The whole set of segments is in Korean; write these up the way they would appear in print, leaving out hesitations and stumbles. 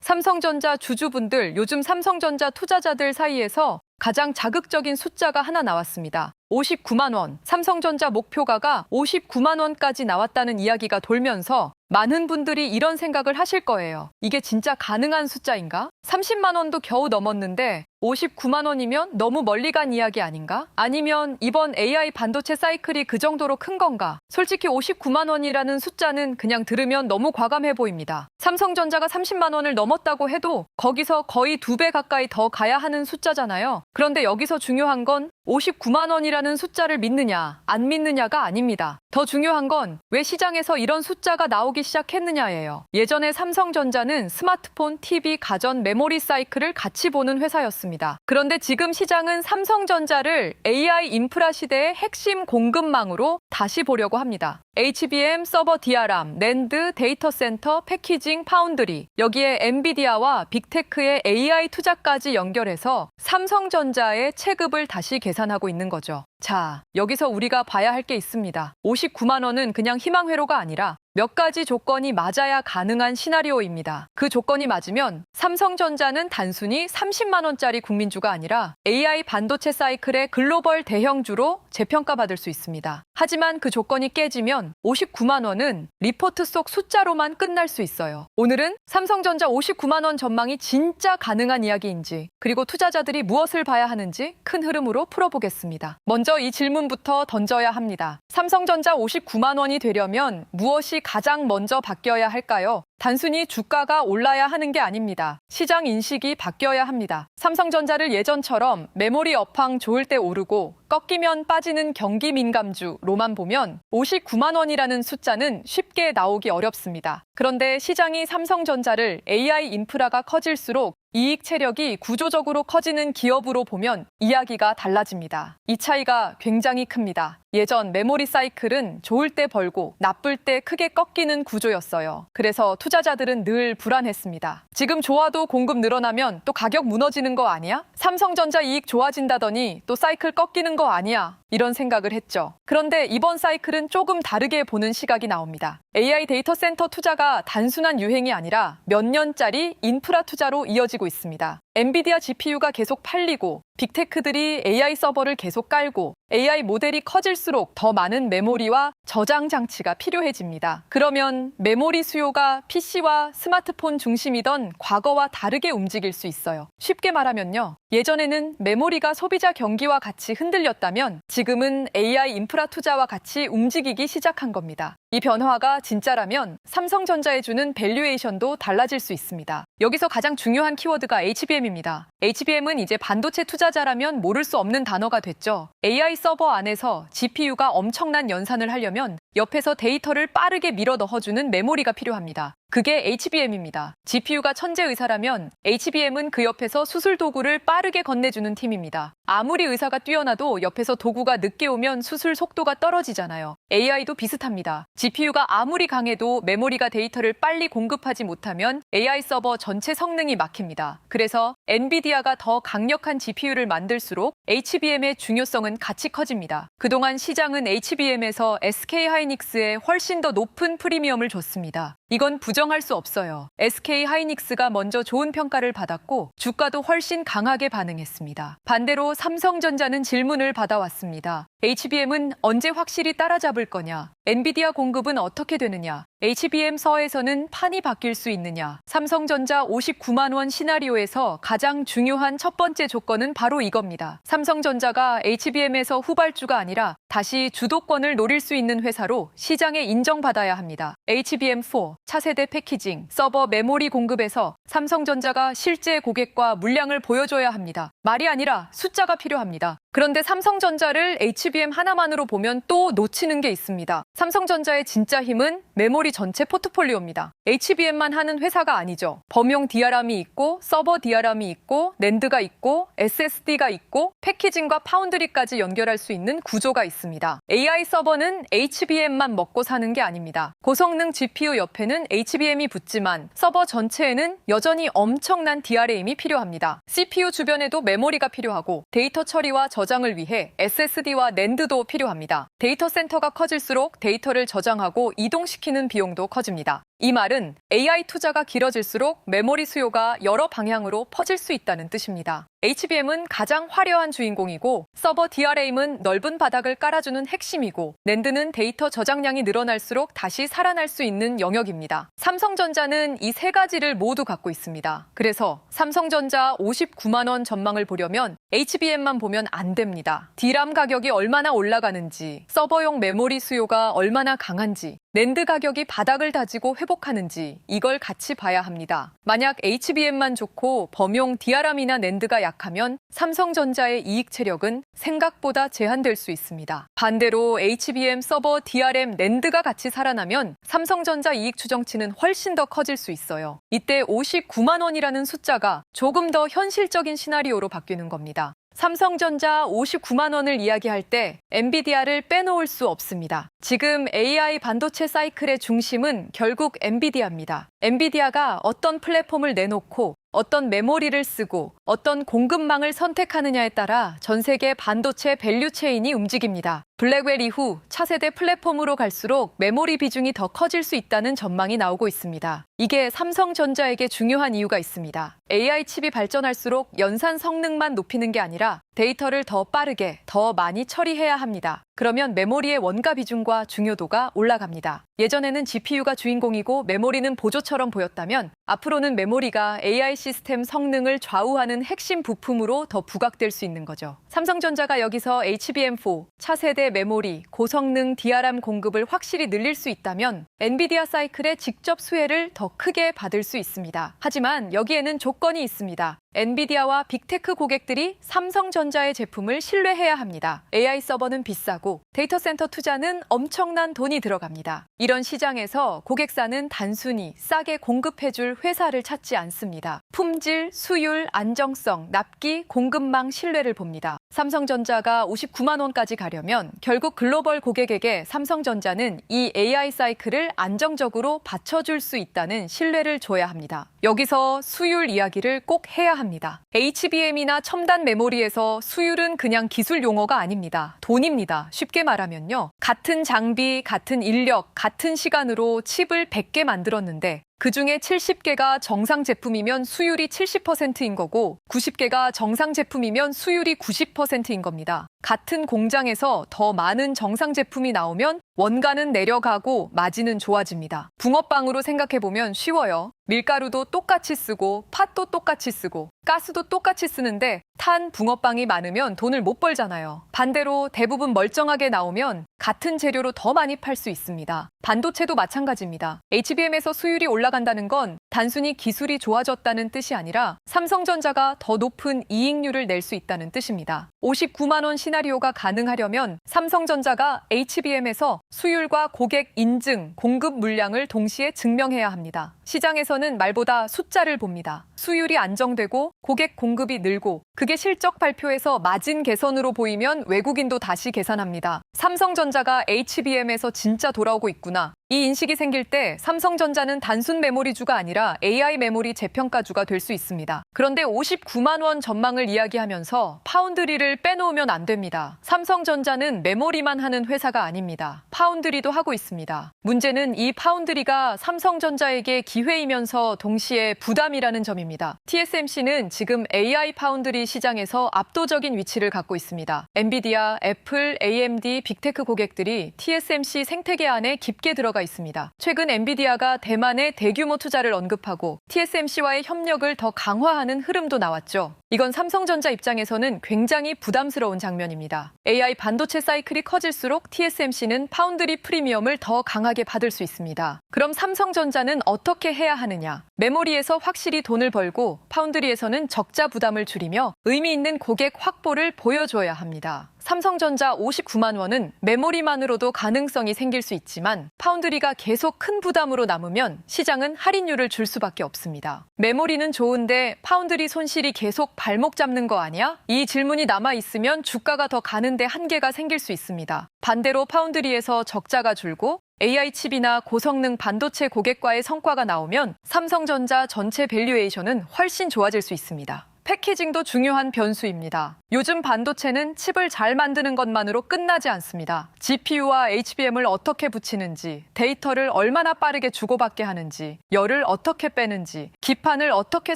삼성전자 주주분들, 요즘 삼성전자 투자자들 사이에서 가장 자극적인 숫자가 하나 나왔습니다. 59만 원, 삼성전자 목표가가 59만 원까지 나왔다는 이야기가 돌면서 많은 분들이 이런 생각을 하실 거예요. 이게 진짜 가능한 숫자인가? 30만 원도 겨우 넘었는데 59만 원이면 너무 멀리 간 이야기 아닌가? 아니면 이번 AI 반도체 사이클이 그 정도로 큰 건가? 솔직히 59만 원이라는 숫자는 그냥 들으면 너무 과감해 보입니다. 삼성전자가 30만 원을 넘었다고 해도 거기서 거의 2배 가까이 더 가야 하는 숫자잖아요. 그런데 여기서 중요한 건 59만 원이라는 숫자를 믿느냐, 안 믿느냐가 아닙니다. 더 중요한 건 왜 시장에서 이런 숫자가 나오기 시작했느냐예요. 예전에 삼성전자는 스마트폰, TV, 가전, 메모리 사이클을 같이 보는 회사였습니다. 그런데 지금 시장은 삼성전자를 AI 인프라 시대의 핵심 공급망으로 다시 보려고 합니다. HBM, 서버 DRAM, 낸드, 데이터 센터, 패키징, 파운드리, 여기에 엔비디아와 빅테크의 AI 투자까지 연결해서 삼성전자의 체급을 다시 계산하고 있는 거죠. 자, 여기서 우리가 봐야 할 게 있습니다. 59만 원은 그냥 희망회로가 아니라 몇 가지 조건이 맞아야 가능한 시나리오입니다. 그 조건이 맞으면 삼성전자는 단순히 30만 원짜리 국민주가 아니라 AI 반도체 사이클의 글로벌 대형주로 재평가받을 수 있습니다. 하지만 그 조건이 깨지면 59만 원은 리포트 속 숫자로만 끝날 수 있어요. 오늘은 삼성전자 59만 원 전망이 진짜 가능한 이야기인지, 그리고 투자자들이 무엇을 봐야 하는지 큰 흐름으로 풀어보겠습니다. 먼저 이 질문부터 던져야 합니다. 삼성전자 59만 원이 되려면 무엇이 가장 먼저 바뀌어야 할까요? 단순히 주가가 올라야 하는 게 아닙니다. 시장 인식이 바뀌어야 합니다. 삼성전자를 예전처럼 메모리 업황 좋을 때 오르고 꺾이면 빠지는 경기 민감주로만 보면 59만 원이라는 숫자는 쉽게 나오기 어렵습니다. 그런데 시장이 삼성전자를 AI 인프라가 커질수록 이익 체력이 구조적으로 커지는 기업으로 보면 이야기가 달라집니다. 이 차이가 굉장히 큽니다. 예전 메모리 사이클은 좋을 때 벌고 나쁠 때 크게 꺾이는 구조였어요. 그래서 투자자들은 늘 불안했습니다. 지금 좋아도 공급 늘어나면 또 가격 무너지는 거 아니야? 삼성전자 이익 좋아진다더니 또 사이클 꺾이는 거 아니야? 이런 생각을 했죠. 그런데 이번 사이클은 조금 다르게 보는 시각이 나옵니다. AI 데이터 센터 투자가 단순한 유행이 아니라 몇 년짜리 인프라 투자로 이어지고 있습니다. 엔비디아 GPU가 계속 팔리고 빅테크들이 AI 서버를 계속 깔고 AI 모델이 커질수록 더 많은 메모리와 저장 장치가 필요해집니다. 그러면 메모리 수요가 PC와 스마트폰 중심이던 과거와 다르게 움직일 수 있어요. 쉽게 말하면요. 예전에는 메모리가 소비자 경기와 같이 흔들렸다면 지금은 AI 인프라 투자와 같이 움직이기 시작한 겁니다. 이 변화가 진짜라면 삼성전자에 주는 밸류에이션도 달라질 수 있습니다. 여기서 가장 중요한 키워드가 HBM입니다. HBM은 이제 반도체 투자자라면 모를 수 없는 단어가 됐죠. AI 서버 안에서 GPU가 엄청난 연산을 하려면 옆에서 데이터를 빠르게 밀어 넣어주는 메모리가 필요합니다. 그게 HBM입니다. GPU가 천재의사라면 HBM은 그 옆에서 수술 도구를 빠르게 건네주는 팀입니다. 아무리 의사가 뛰어나도 옆에서 도구가 늦게 오면 수술 속도가 떨어지잖아요. AI도 비슷합니다. GPU가 아무리 강해도 메모리가 데이터를 빨리 공급하지 못하면 AI 서버 전체 성능이 막힙니다. 그래서 엔비디아가 더 강력한 GPU를 만들수록 HBM의 중요성은 같이 커집니다. 그동안 시장은 HBM에서 SK하이닉스에 훨씬 더 높은 프리미엄을 줬습니다. 이건 부정할 수 없어요. SK하이닉스가 먼저 좋은 평가를 받았고 주가도 훨씬 강하게 반응했습니다. 반대로 삼성전자는 질문을 받아왔습니다. HBM은 언제 확실히 따라잡을 거냐? 엔비디아 공급은 어떻게 되느냐? HBM 서에서는 판이 바뀔 수 있느냐? 삼성전자 59만 원 시나리오에서 가장 중요한 첫 번째 조건은 바로 이겁니다. 삼성전자가 HBM에서 후발주가 아니라 다시 주도권을 노릴 수 있는 회사로 시장에 인정받아야 합니다. HBM4, 차세대 패키징, 서버 메모리 공급에서 삼성전자가 실제 고객과 물량을 보여줘야 합니다. 말이 아니라 숫자가 필요합니다. 그런데 삼성전자를 HBM 하나만으로 보면 또 놓치는 게 있습니다. 삼성전자의 진짜 힘은 메모리 전체 포트폴리오입니다. HBM만 하는 회사가 아니죠. 범용 DRAM이 있고 서버 DRAM이 있고 낸드가 있고 SSD가 있고 패키징과 파운드리까지 연결할 수 있는 구조가 있습니다. AI 서버는 HBM만 먹고 사는 게 아닙니다. 고성능 GPU 옆에는 HBM이 붙지만 서버 전체에는 여전히 엄청난 DRAM이 필요합니다. CPU 주변에도 메모리가 필요하고 데이터 처리와 저장을 위해 SSD와 낸드도 필요합니다. 데이터 센터가 커질수록 데이터를 저장하고 이동시키는 비용도 커집니다. 이 말은 AI 투자가 길어질수록 메모리 수요가 여러 방향으로 퍼질 수 있다는 뜻입니다. HBM은 가장 화려한 주인공이고 서버 DRAM은 넓은 바닥을 깔아주는 핵심이고 낸드는 데이터 저장량이 늘어날수록 다시 살아날 수 있는 영역입니다. 삼성전자는 이 세 가지를 모두 갖고 있습니다. 그래서 삼성전자 59만 원 전망을 보려면 HBM만 보면 안 됩니다. D램 가격이 얼마나 올라가는지, 서버용 메모리 수요가 얼마나 강한지, 낸드 가격이 바닥을 다지고 회복하는지 이걸 같이 봐야 합니다. 만약 HBM만 좋고 범용 DRAM이나 낸드가 약하면 삼성전자의 이익 체력은 생각보다 제한될 수 있습니다. 반대로 HBM, 서버, DRAM, 낸드가 같이 살아나면 삼성전자 이익 추정치는 훨씬 더 커질 수 있어요. 이때 59만 원이라는 숫자가 조금 더 현실적인 시나리오로 바뀌는 겁니다. 삼성전자 59만 원을 이야기할 때 엔비디아를 빼놓을 수 없습니다. 지금 AI 반도체 사이클의 중심은 결국 엔비디아입니다. 엔비디아가 어떤 플랫폼을 내놓고 어떤 메모리를 쓰고 어떤 공급망을 선택하느냐에 따라 전 세계 반도체 밸류 체인이 움직입니다. 블랙웰 이후 차세대 플랫폼으로 갈수록 메모리 비중이 더 커질 수 있다는 전망이 나오고 있습니다. 이게 삼성전자에게 중요한 이유가 있습니다. AI 칩이 발전할수록 연산 성능만 높이는 게 아니라 데이터를 더 빠르게, 더 많이 처리해야 합니다. 그러면 메모리의 원가 비중과 중요도가 올라갑니다. 예전에는 GPU가 주인공이고 메모리는 보조처럼 보였다면 앞으로는 메모리가 AI 시스템 성능을 좌우하는 핵심 부품으로 더 부각될 수 있는 거죠. 삼성전자가 여기서 HBM4, 차세대 메모리, 고성능 DRAM 공급을 확실히 늘릴 수 있다면 엔비디아 사이클의 직접 수혜를 더 크게 받을 수 있습니다. 하지만 여기에는 조건이 있습니다. 엔비디아와 빅테크 고객들이 삼성전자의 제품을 신뢰해야 합니다. AI 서버는 비싸고 데이터 센터 투자는 엄청난 돈이 들어갑니다. 이런 시장에서 고객사는 단순히 싸게 공급해줄 회사를 찾지 않습니다. 품질, 수율, 안정성, 납기, 공급망 신뢰를 봅니다. 삼성전자가 59만 원까지 가려면 결국 글로벌 고객에게 삼성전자는 이 AI 사이클을 안정적으로 받쳐줄 수 있다는 신뢰를 줘야 합니다. 여기서 수율 이야기를 꼭 해야 합니다. HBM이나 첨단 메모리에서 수율은 그냥 기술 용어가 아닙니다. 돈입니다. 쉽게 말하면요. 같은 장비, 같은 인력, 같은 시간으로 칩을 100개 만들었는데 그중에 70개가 정상 제품이면 수율이 70%인 거고 90개가 정상 제품이면 수율이 90%인 겁니다. 같은 공장에서 더 많은 정상 제품이 나오면 원가는 내려가고 마진은 좋아집니다. 붕어빵으로 생각해보면 쉬워요. 밀가루도 똑같이 쓰고 팥도 똑같이 쓰고 가스도 똑같이 쓰는데 탄 붕어빵이 많으면 돈을 못 벌잖아요. 반대로 대부분 멀쩡하게 나오면 같은 재료로 더 많이 팔 수 있습니다. 반도체도 마찬가지입니다. HBM에서 수율이 올라간다는 건 단순히 기술이 좋아졌다는 뜻이 아니라 삼성전자가 더 높은 이익률을 낼 수 있다는 뜻입니다. 59만 원 시나리오가 가능하려면 삼성전자가 HBM에서 수율과 고객 인증, 공급 물량을 동시에 증명해야 합니다. 시장에서는 말보다 숫자를 봅니다. 수율이 안정되고 고객 공급이 늘고 그게 실적 발표에서 마진 개선으로 보이면 외국인도 다시 계산합니다. 삼성전자가 HBM에서 진짜 돌아오고 있구나. 이 인식이 생길 때 삼성전자는 단순 메모리주가 아니라 AI 메모리 재평가주가 될 수 있습니다. 그런데 59만 원 전망을 이야기하면서 파운드리를 빼놓으면 안 됩니다. 삼성전자는 메모리만 하는 회사가 아닙니다. 파운드리도 하고 있습니다. 문제는 이 파운드리가 삼성전자에게 기회이면서 동시에 부담이라는 점입니다. TSMC는 지금 AI 파운드리 시장에서 압도적인 위치를 갖고 있습니다. 엔비디아, 애플, AMD, 빅테크 고객들이 TSMC 생태계 안에 깊게 들어가 있습니다. 최근 엔비디아가 대만에 대규모 투자를 언급하고 TSMC와의 협력을 더 강화하는 흐름도 나왔죠. 이건 삼성전자 입장에서는 굉장히 부담스러운 장면입니다. AI 반도체 사이클이 커질수록 TSMC는 파운드리 프리미엄을 더 강하게 받을 수 있습니다. 그럼 삼성전자는 어떻게 해야 하느냐? 메모리에서 확실히 돈을 벌고 파운드리에서는 적자 부담을 줄이며 의미 있는 고객 확보를 보여줘야 합니다. 삼성전자 59만 원은 메모리만으로도 가능성이 생길 수 있지만 파운드리가 계속 큰 부담으로 남으면 시장은 할인율을 줄 수밖에 없습니다. 메모리는 좋은데 파운드리 손실이 계속 발목 잡는 거 아니야? 이 질문이 남아있으면 주가가 더 가는데 한계가 생길 수 있습니다. 반대로 파운드리에서 적자가 줄고 AI 칩이나 고성능 반도체 고객과의 성과가 나오면 삼성전자 전체 밸류에이션은 훨씬 좋아질 수 있습니다. 패키징도 중요한 변수입니다. 요즘 반도체는 칩을 잘 만드는 것만으로 끝나지 않습니다. GPU와 HBM을 어떻게 붙이는지, 데이터를 얼마나 빠르게 주고받게 하는지, 열을 어떻게 빼는지, 기판을 어떻게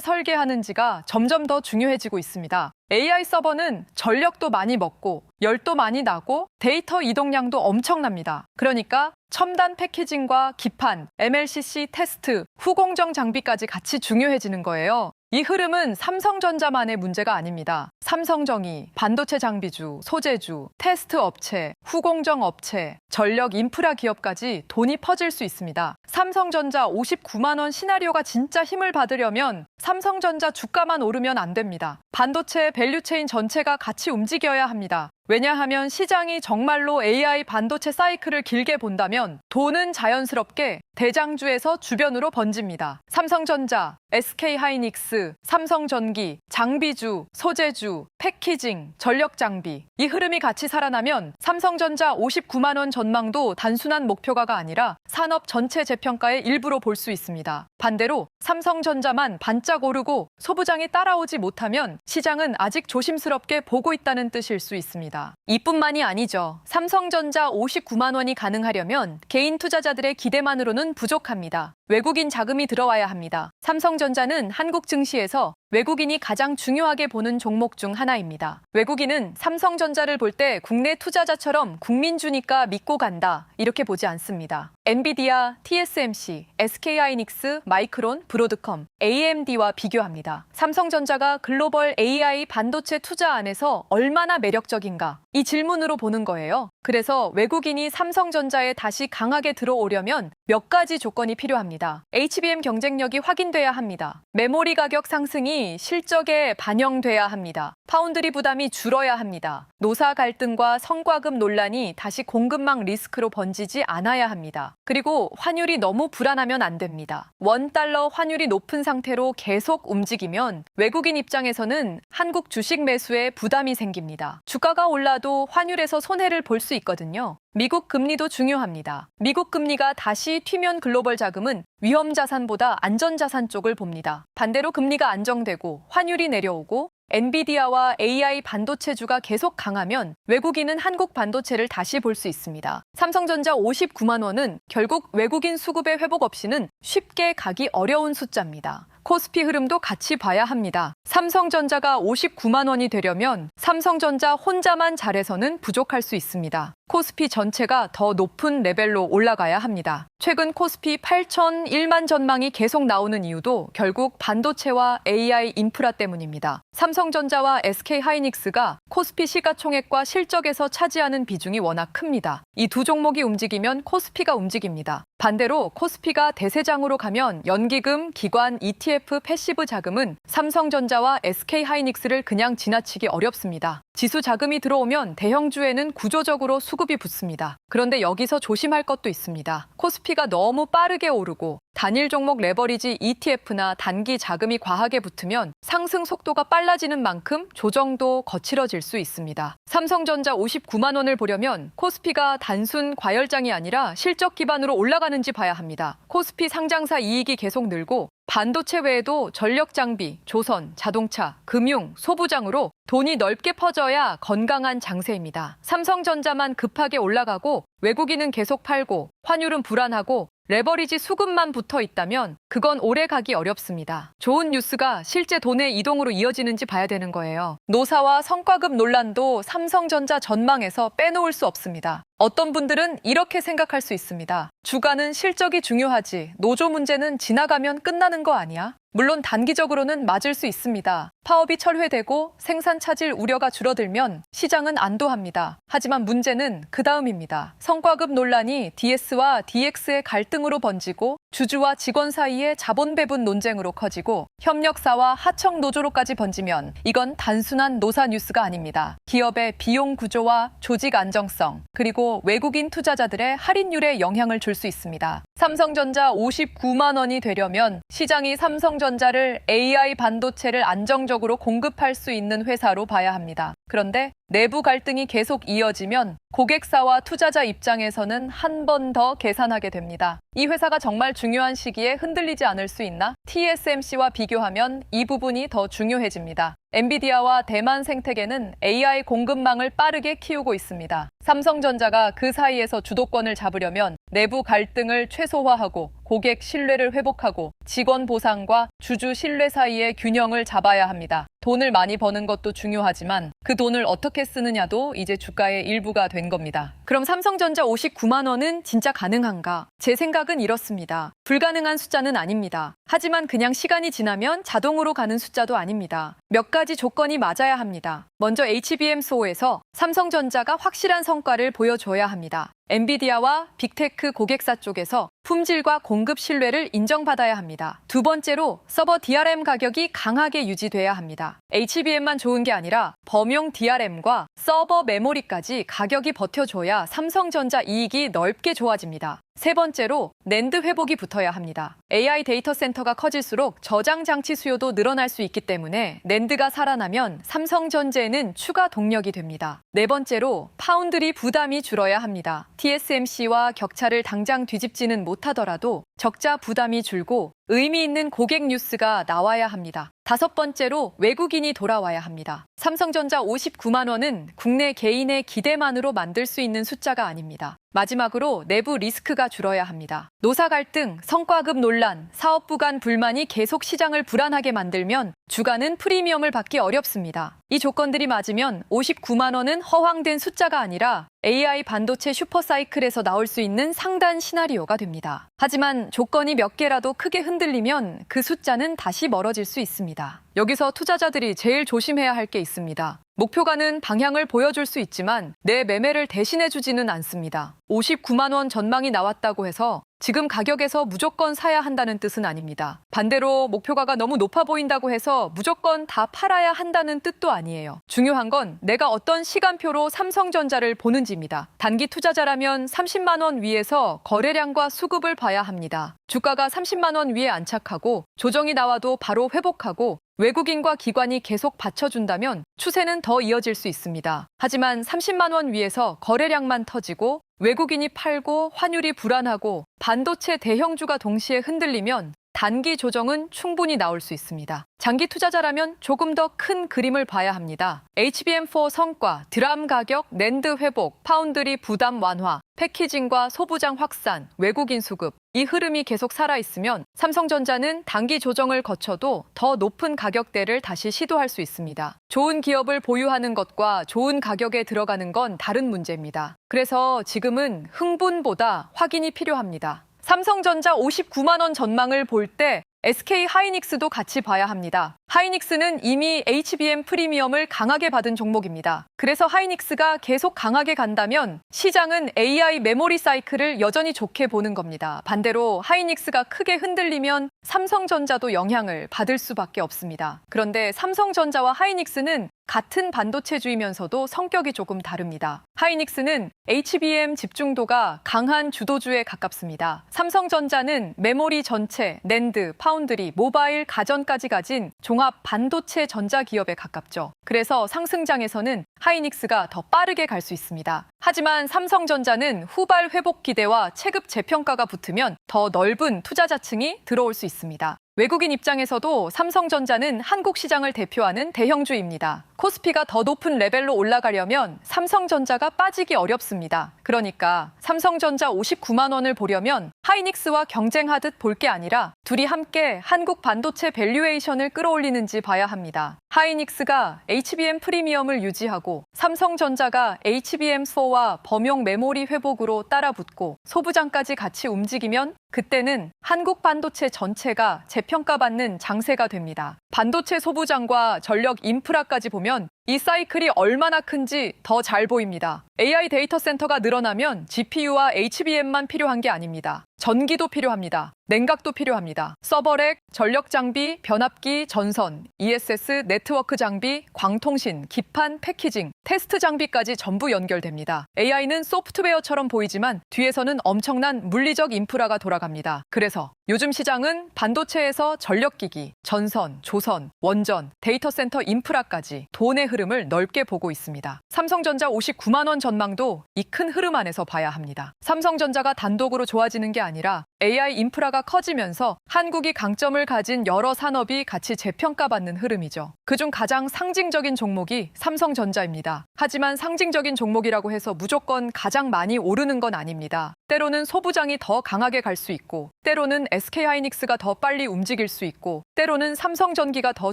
설계하는지가 점점 더 중요해지고 있습니다. AI 서버는 전력도 많이 먹고, 열도 많이 나고, 데이터 이동량도 엄청납니다. 그러니까 첨단 패키징과 기판, MLCC 테스트, 후공정 장비까지 같이 중요해지는 거예요. 이 흐름은 삼성전자만의 문제가 아닙니다. 삼성정이, 반도체 장비주, 소재주, 테스트 업체, 후공정 업체, 전력 인프라 기업까지 돈이 퍼질 수 있습니다. 삼성전자 59만 원 시나리오가 진짜 힘을 받으려면 삼성전자 주가만 오르면 안 됩니다. 반도체 밸류체인 전체가 같이 움직여야 합니다. 왜냐하면 시장이 정말로 AI 반도체 사이클을 길게 본다면 돈은 자연스럽게 대장주에서 주변으로 번집니다. 삼성전자, SK하이닉스, 삼성전기, 장비주, 소재주, 패키징, 전력장비. 이 흐름이 같이 살아나면 삼성전자 59만 원 전망도 단순한 목표가가 아니라 산업 전체 재평가의 일부로 볼 수 있습니다. 반대로 삼성전자만 반짝 오르고 소부장이 따라오지 못하면 시장은 아직 조심스럽게 보고 있다는 뜻일 수 있습니다. 이뿐만이 아니죠. 삼성전자 59만 원이 가능하려면 개인 투자자들의 기대만으로는 부족합니다. 외국인 자금이 들어와야 합니다. 삼성전자는 한국 증시에서 외국인이 가장 중요하게 보는 종목 중 하나입니다. 외국인은 삼성전자를 볼 때 국내 투자자처럼 국민주니까 믿고 간다 이렇게 보지 않습니다. 엔비디아, TSMC, SK하이닉스, 마이크론, 브로드컴, AMD와 비교합니다. 삼성전자가 글로벌 AI 반도체 투자 안에서 얼마나 매력적인가 이 질문으로 보는 거예요. 그래서 외국인이 삼성전자에 다시 강하게 들어오려면 몇 가지 조건이 필요합니다. HBM 경쟁력이 확인돼야 합니다. 메모리 가격 상승이 실적에 반영돼야 합니다. 파운드리 부담이 줄어야 합니다. 노사 갈등과 성과급 논란이 다시 공급망 리스크로 번지지 않아야 합니다. 그리고 환율이 너무 불안하면 안 됩니다. 원달러 환율이 높은 상태로 계속 움직이면 외국인 입장에서는 한국 주식 매수에 부담이 생깁니다. 주가가 올라도 환율에서 손해를 볼 수 있거든요. 미국 금리도 중요합니다. 미국 금리가 다시 튀면 글로벌 자금은 위험 자산보다 안전 자산 쪽을 봅니다. 반대로 금리가 안정되고 환율이 내려오고 엔비디아와 AI 반도체주가 계속 강하면 외국인은 한국 반도체를 다시 볼 수 있습니다. 삼성전자 59만 원은 결국 외국인 수급의 회복 없이는 쉽게 가기 어려운 숫자입니다. 코스피 흐름도 같이 봐야 합니다. 삼성전자가 59만 원이 되려면 삼성전자 혼자만 잘해서는 부족할 수 있습니다. 코스피 전체가 더 높은 레벨로 올라가야 합니다. 최근 코스피 8,001만 전망이 계속 나오는 이유도 결국 반도체와 AI 인프라 때문입니다. 삼성전자와 SK하이닉스가 코스피 시가총액과 실적에서 차지하는 비중이 워낙 큽니다. 이 두 종목이 움직이면 코스피가 움직입니다. 반대로 코스피가 대세장으로 가면 연기금, 기관, ETF, 패시브 자금은 삼성전자와 SK하이닉스를 그냥 지나치기 어렵습니다. 지수 자금이 들어오면 대형주에는 구조적으로 수급이 붙습니다. 그런데 여기서 조심할 것도 있습니다. 코스피가 너무 빠르게 오르고 단일 종목 레버리지 ETF나 단기 자금이 과하게 붙으면 상승 속도가 빨라지는 만큼 조정도 거칠어질 수 있습니다. 삼성전자 59만 원을 보려면 코스피가 단순 과열장이 아니라 실적 기반으로 올라가는지 봐야 합니다. 코스피 상장사 이익이 계속 늘고 반도체 외에도 전력 장비, 조선, 자동차, 금융, 소부장으로 돈이 넓게 퍼져야 건강한 장세입니다. 삼성전자만 급하게 올라가고 외국인은 계속 팔고 환율은 불안하고 레버리지 수급만 붙어 있다면 그건 오래 가기 어렵습니다. 좋은 뉴스가 실제 돈의 이동으로 이어지는지 봐야 되는 거예요. 노사와 성과급 논란도 삼성전자 전망에서 빼놓을 수 없습니다. 어떤 분들은 이렇게 생각할 수 있습니다. 주가는 실적이 중요하지 노조 문제는 지나가면 끝나는 거 아니야? 물론 단기적으로는 맞을 수 있습니다. 파업이 철회되고 생산 차질 우려가 줄어들면 시장은 안도합니다. 하지만 문제는 그 다음입니다. 성과급 논란이 DS와 DX의 갈등으로 번지고 주주와 직원 사이의 자본 배분 논쟁으로 커지고 협력사와 하청 노조로까지 번지면 이건 단순한 노사 뉴스가 아닙니다. 기업의 비용 구조와 조직 안정성 그리고 외국인 투자자들의 할인율에 영향을 줄 수 있습니다. 삼성전자 59만 원이 되려면 시장이 삼성전자를 AI 반도체를 안정적으로 공급할 수 있는 회사로 봐야 합니다. 그런데 내부 갈등이 계속 이어지면 고객사와 투자자 입장에서는 한 번 더 계산하게 됩니다. 이 회사가 정말 중요한 시기에 흔들리지 않을 수 있나? TSMC와 비교하면 이 부분이 더 중요해집니다. 엔비디아와 대만 생태계는 AI 공급망을 빠르게 키우고 있습니다. 삼성전자가 그 사이에서 주도권을 잡으려면 내부 갈등을 최소화하고 고객 신뢰를 회복하고 직원 보상과 주주 신뢰 사이의 균형을 잡아야 합니다. 돈을 많이 버는 것도 중요하지만 그 돈을 어떻게 쓰느냐도 이제 주가의 일부가 된 겁니다. 그럼 삼성전자 59만 원은 진짜 가능한가? 제 생각은 이렇습니다. 불가능한 숫자는 아닙니다. 하지만 그냥 시간이 지나면 자동으로 가는 숫자도 아닙니다. 몇 가지 조건이 맞아야 합니다. 먼저 HBM4에서 삼성전자가 확실한 성과를 보여줘야 합니다. 엔비디아와 빅테크 고객사 쪽에서 품질과 공급 신뢰를 인정받아야 합니다. 두 번째로 서버 DRAM 가격이 강하게 유지돼야 합니다. HBM만 좋은 게 아니라 범용 DRAM과 서버 메모리까지 가격이 버텨줘야 삼성전자 이익이 넓게 좋아집니다. 세 번째로 낸드 회복이 붙어야 합니다. AI 데이터 센터가 커질수록 저장 장치 수요도 늘어날 수 있기 때문에 낸드가 살아나면 삼성전자에는 추가 동력이 됩니다. 네 번째로 파운드리 부담이 줄어야 합니다. TSMC와 격차를 당장 뒤집지는 못하더라도 적자 부담이 줄고 의미 있는 고객 뉴스가 나와야 합니다. 다섯 번째로 외국인이 돌아와야 합니다. 삼성전자 59만 원은 국내 개인의 기대만으로 만들 수 있는 숫자가 아닙니다. 마지막으로 내부 리스크가 줄어야 합니다. 노사 갈등, 성과급 논란, 사업부 간 불만이 계속 시장을 불안하게 만들면 주가는 프리미엄을 받기 어렵습니다. 이 조건들이 맞으면 59만 원은 허황된 숫자가 아니라 AI 반도체 슈퍼사이클에서 나올 수 있는 상단 시나리오가 됩니다. 하지만 조건이 몇 개라도 크게 흔들리면 그 숫자는 다시 멀어질 수 있습니다. 여기서 투자자들이 제일 조심해야 할 게 있습니다. 목표가는 방향을 보여줄 수 있지만 내 매매를 대신해주지는 않습니다. 59만 원 전망이 나왔다고 해서 지금 가격에서 무조건 사야 한다는 뜻은 아닙니다. 반대로 목표가가 너무 높아 보인다고 해서 무조건 다 팔아야 한다는 뜻도 아니에요. 중요한 건 내가 어떤 시간표로 삼성전자를 보는지입니다. 단기 투자자라면 30만 원 위에서 거래량과 수급을 봐야 합니다. 주가가 30만 원 위에 안착하고 조정이 나와도 바로 회복하고 외국인과 기관이 계속 받쳐준다면 추세는 더 이어질 수 있습니다. 하지만 30만 원 위에서 거래량만 터지고 외국인이 팔고 환율이 불안하고 반도체 대형주가 동시에 흔들리면 단기 조정은 충분히 나올 수 있습니다. 장기 투자자라면 조금 더 큰 그림을 봐야 합니다. HBM4 성과, 드람 가격, 낸드 회복, 파운드리 부담 완화, 패키징과 소부장 확산, 외국인 수급, 이 흐름이 계속 살아있으면 삼성전자는 단기 조정을 거쳐도 더 높은 가격대를 다시 시도할 수 있습니다. 좋은 기업을 보유하는 것과 좋은 가격에 들어가는 건 다른 문제입니다. 그래서 지금은 흥분보다 확인이 필요합니다. 삼성전자 59만 원 전망을 볼 때 SK 하이닉스도 같이 봐야 합니다. 하이닉스는 이미 HBM 프리미엄을 강하게 받은 종목입니다. 그래서 하이닉스가 계속 강하게 간다면 시장은 AI 메모리 사이클을 여전히 좋게 보는 겁니다. 반대로 하이닉스가 크게 흔들리면 삼성전자도 영향을 받을 수밖에 없습니다. 그런데 삼성전자와 하이닉스는 같은 반도체주이면서도 성격이 조금 다릅니다. 하이닉스는 HBM 집중도가 강한 주도주에 가깝습니다. 삼성전자는 메모리 전체, 낸드, 파운드리, 모바일, 가전까지 가진 종합 반도체 전자기업에 가깝죠. 그래서 상승장에서는 하이닉스가 더 빠르게 갈 수 있습니다. 하지만 삼성전자는 후발 회복 기대와 체급 재평가가 붙으면 더 넓은 투자자층이 들어올 수 있습니다. 외국인 입장에서도 삼성전자는 한국 시장을 대표하는 대형주입니다. 코스피가 더 높은 레벨로 올라가려면 삼성전자가 빠지기 어렵습니다. 그러니까 삼성전자 59만 원을 보려면 하이닉스와 경쟁하듯 볼 게 아니라 둘이 함께 한국 반도체 밸류에이션을 끌어올리는지 봐야 합니다. 하이닉스가 HBM 프리미엄을 유지하고 삼성전자가 HBM4와 범용 메모리 회복으로 따라붙고 소부장까지 같이 움직이면 그때는 한국 반도체 전체가 재평가받는 장세가 됩니다. 반도체 소부장과 전력 인프라까지 보면 이 사이클이 얼마나 큰지 더 잘 보입니다. AI 데이터 센터가 늘어나면 GPU와 HBM만 필요한 게 아닙니다. 전기도 필요합니다. 냉각도 필요합니다. 서버렉, 전력 장비, 변압기, 전선, ESS, 네트워크 장비, 광통신, 기판, 패키징, 테스트 장비까지 전부 연결됩니다. AI는 소프트웨어처럼 보이지만 뒤에서는 엄청난 물리적 인프라가 돌아갑니다. 그래서 요즘 시장은 반도체에서 전력기기, 전선, 조선, 원전, 데이터 센터 인프라까지 돈의 흐름을 넓게 보고 있습니다. 삼성전자 59만 원 전망도 이 큰 흐름 안에서 봐야 합니다. 삼성전자가 단독으로 좋아지는 게 아니라 AI 인프라가 커지면서 한국이 강점을 가진 여러 산업이 같이 재평가받는 흐름이죠. 그중 가장 상징적인 종목이 삼성전자입니다. 하지만 상징적인 종목이라고 해서 무조건 가장 많이 오르는 건 아닙니다. 때로는 소부장이 더 강하게 갈 수 있고, 때로는 SK하이닉스가 더 빨리 움직일 수 있고, 때로는 삼성전기가 더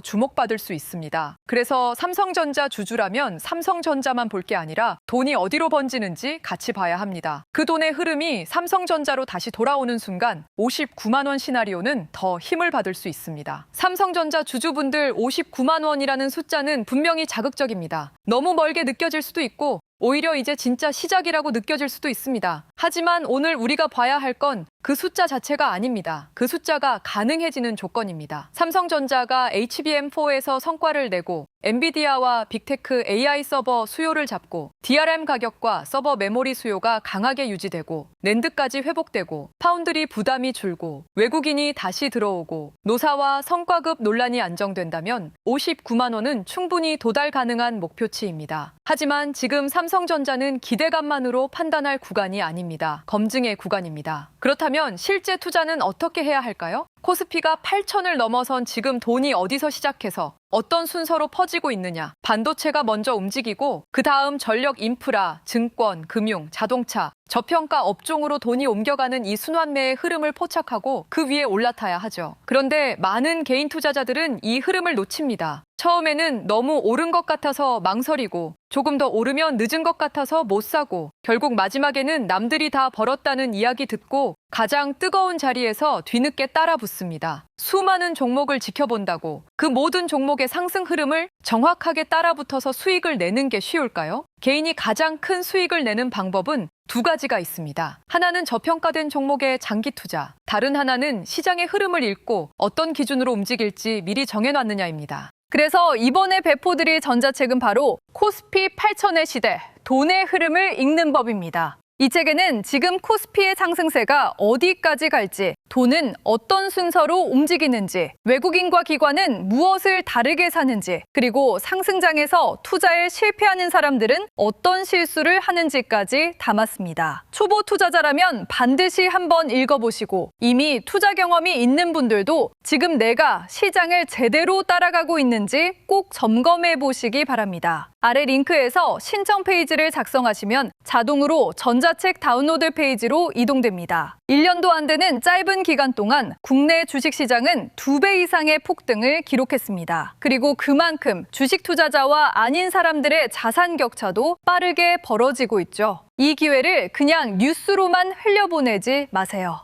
주목받을 수 있습니다. 그래서 삼성전자 주주라면 삼성전자만 볼 게 아니라 돈이 어디로 번지는지 같이 봐야 합니다. 그 돈의 흐름이 삼성전자로 다시 돌아오는 순간 59만 원 시나리오는 더 힘을 받을 수 있습니다. 삼성전자 주주분들 59만 원이라는 숫자는 분명히 자극적입니다. 너무 멀게 느껴질 수도 있고 오히려 이제 진짜 시작이라고 느껴질 수도 있습니다. 하지만 오늘 우리가 봐야 할 건 그 숫자 자체가 아닙니다. 그 숫자가 가능해지는 조건입니다. 삼성전자가 HBM4에서 성과를 내고 엔비디아와 빅테크 AI 서버 수요를 잡고 DRAM 가격과 서버 메모리 수요가 강하게 유지되고 낸드까지 회복되고 파운드리 부담이 줄고 외국인이 다시 들어오고 노사와 성과급 논란이 안정된다면 59만 원은 충분히 도달 가능한 목표치입니다. 하지만 지금 삼성전자는 기대감만으로 판단할 구간이 아닙니다. 검증의 구간입니다. 그렇다면 실제 투자는 어떻게 해야 할까요? 코스피가 8천을 넘어선 지금 돈이 어디서 시작해서 어떤 순서로 퍼지고 있느냐. 반도체가 먼저 움직이고 그 다음 전력 인프라, 증권, 금융, 자동차, 저평가 업종으로 돈이 옮겨가는 이 순환매의 흐름을 포착하고 그 위에 올라타야 하죠. 그런데 많은 개인 투자자들은 이 흐름을 놓칩니다. 처음에는 너무 오른 것 같아서 망설이고 조금 더 오르면 늦은 것 같아서 못 사고 결국 마지막에는 남들이 다 벌었다는 이야기 듣고 가장 뜨거운 자리에서 뒤늦게 따라 붙습니다. 수많은 종목을 지켜본다고 그 모든 종목의 상승 흐름을 정확하게 따라 붙어서 수익을 내는 게 쉬울까요? 개인이 가장 큰 수익을 내는 방법은 두 가지가 있습니다. 하나는 저평가된 종목의 장기 투자, 다른 하나는 시장의 흐름을 읽고 어떤 기준으로 움직일지 미리 정해놨느냐입니다. 그래서 이번에 배포드릴 전자책은 바로 코스피 8천의 시대, 돈의 흐름을 읽는 법입니다. 이 책에는 지금 코스피의 상승세가 어디까지 갈지, 돈은 어떤 순서로 움직이는지, 외국인과 기관은 무엇을 다르게 사는지, 그리고 상승장에서 투자에 실패하는 사람들은 어떤 실수를 하는지까지 담았습니다. 초보 투자자라면 반드시 한번 읽어보시고 이미 투자 경험이 있는 분들도 지금 내가 시장을 제대로 따라가고 있는지 꼭 점검해 보시기 바랍니다. 아래 링크에서 신청 페이지를 작성하시면 자동으로 전자책 다운로드 페이지로 이동됩니다. 1년도 안 되는 짧은 기간 동안 국내 주식시장은 2배 이상의 폭등을 기록했습니다. 그리고 그만큼 주식 투자자와 아닌 사람들의 자산 격차도 빠르게 벌어지고 있죠. 이 기회를 그냥 뉴스로만 흘려보내지 마세요.